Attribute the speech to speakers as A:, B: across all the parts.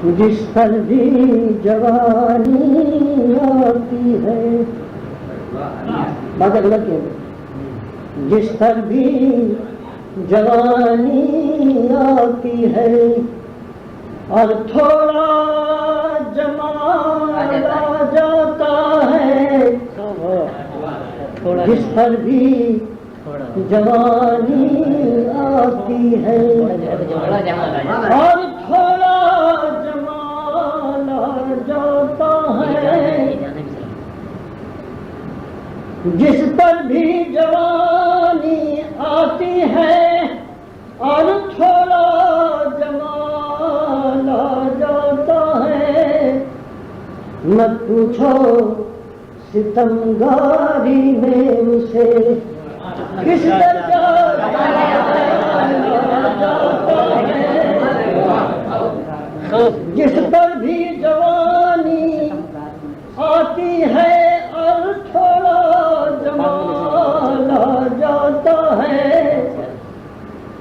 A: जिस पर भी जवानी आती है, बात गलत है। जिस पर भी जवानी आती है और थोड़ा जमाल आ जाता है, जिस पर भी जवानी आती है और थोड़ा जमाल आ जाता है, जिस पर भी जवानी आती है और थोड़ा जमाल आ जाता है, मत पूछो सितमगारी में उसे किस दर्जा जिस पर भी जवानी आती है और थोड़ा जमाल आ जाता है,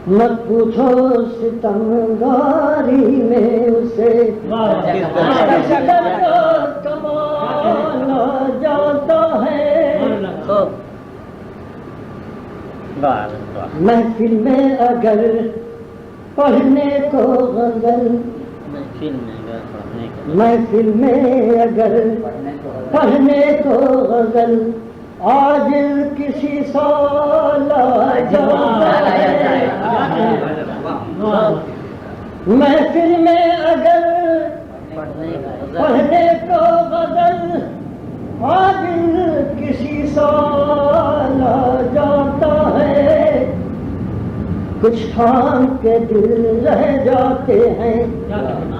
A: मत पूछो सितमगारी में उसे किस दर्जा कमाल आ जाता है। महफिल में अगर पढ़ने को गजल, महफिल में अगर पढ़ने को गजल आज किसी साल आ जाता है, महफिल में अगर पढ़ने को गजल आज किसी साल आ जाता है, कुछ थाम के दिल रह जाते हैं,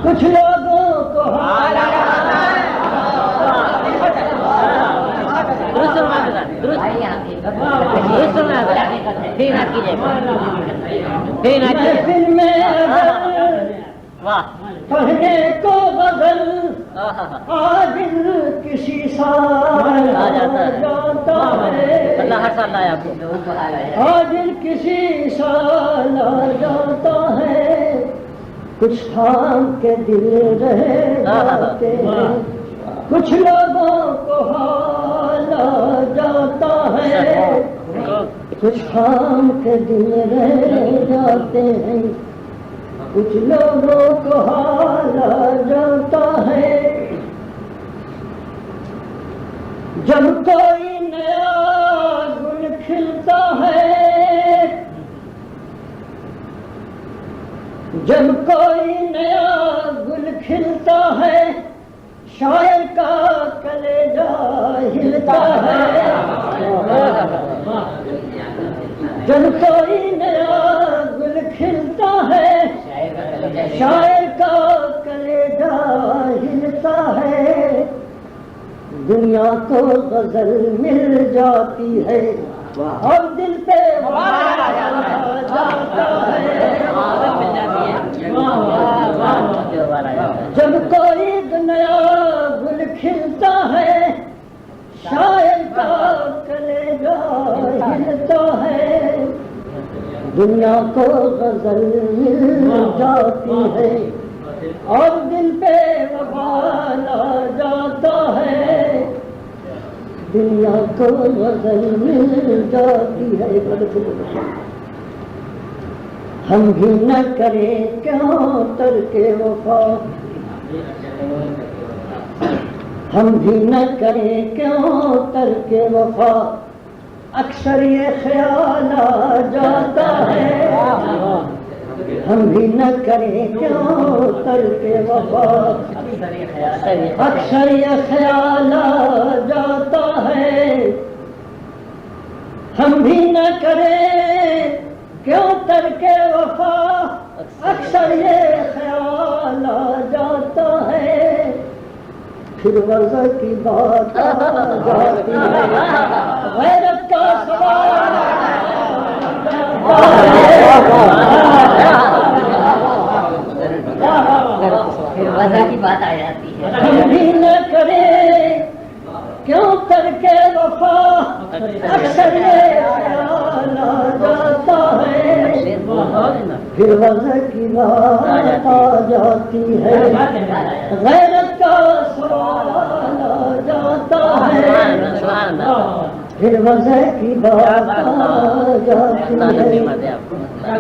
A: कुछ लोगों को हारा जाता है। महफिल में पढ़ने को गजल आज किसी साल आ जाता है, अल्लाह हर साल लाया आपको, आज किसी साल आ जाता है, कुछ थाम के दिल रह जाते हैं, कुछ लोगों को हाल आ जाता है, कुछ थाम के दिल रह जाते हैं, कुछ लोगों को हाल आ जाता है। जब कोई नया गुल खिलता है, जब कोई नया गुल खिलता है, शायर का कलेजा हिलता है। जब कोई नया गुल खिलता है, शायर का कलेजा हिलता है, दुनिया को गजल मिल जाती है और दिल पे जाता है। जब कोई नया गुल खिलता है, शायर का कलेजा हिलता है, दुनिया को गजल मिल जाती है और दिल पे वबाल आ जाता है, दुनिया को गजल मिल जाती है। हम भी न करें क्यों तरके वफा, हम भी न करें क्यों तरके वफा, अक्सर ये ख्याल आ जाता है। हम भी न करें क्यों तरके वफा, अक्सर ये ख्याल आ जाता है। हम भी न करें क्यों तरके वफा, अक्सर ये ख्याल आ जाता है, फिर वज़ा की बात आ जाती है, गैरत का सवाल
B: फिर वज़ा की बात आ जाती है।
A: हम भी न करें क्यों करके वफा, अक्सर ये ख्याल आ जाता है। फिर वजह की बात आ जाती है, गैरत का सवाल आ जाता है, फिर वजह की बात आ जाती है,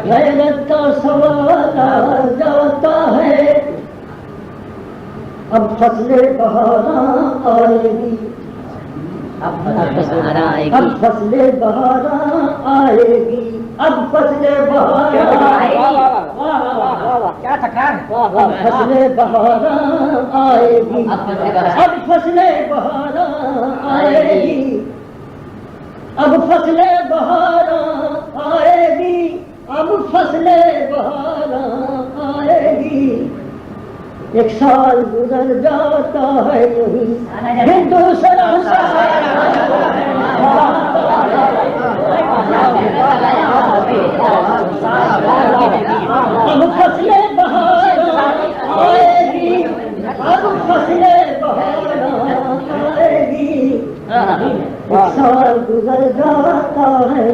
A: गैरत का सवाल आ जाता है। अब फसले बहारा आएगी, अब फसले बहारा आएगी, अब फसले बहारा आएगी,
B: क्या तकरार,
A: अब फसले बहारा आएगी, अब फसले बहारा आएगी, अब फसले बहारा आएगी, अब फसले बहारा आएगी। एक साल गुजर जाता है यूं फिर दूसरा साल अब फसले बहारा आएगी, अब फसले बहारा आएगी। एक साल गुजर जाता है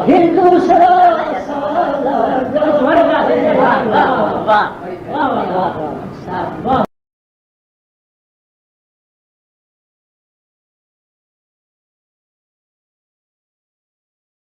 A: फिर दूसरा साल आ जाता है।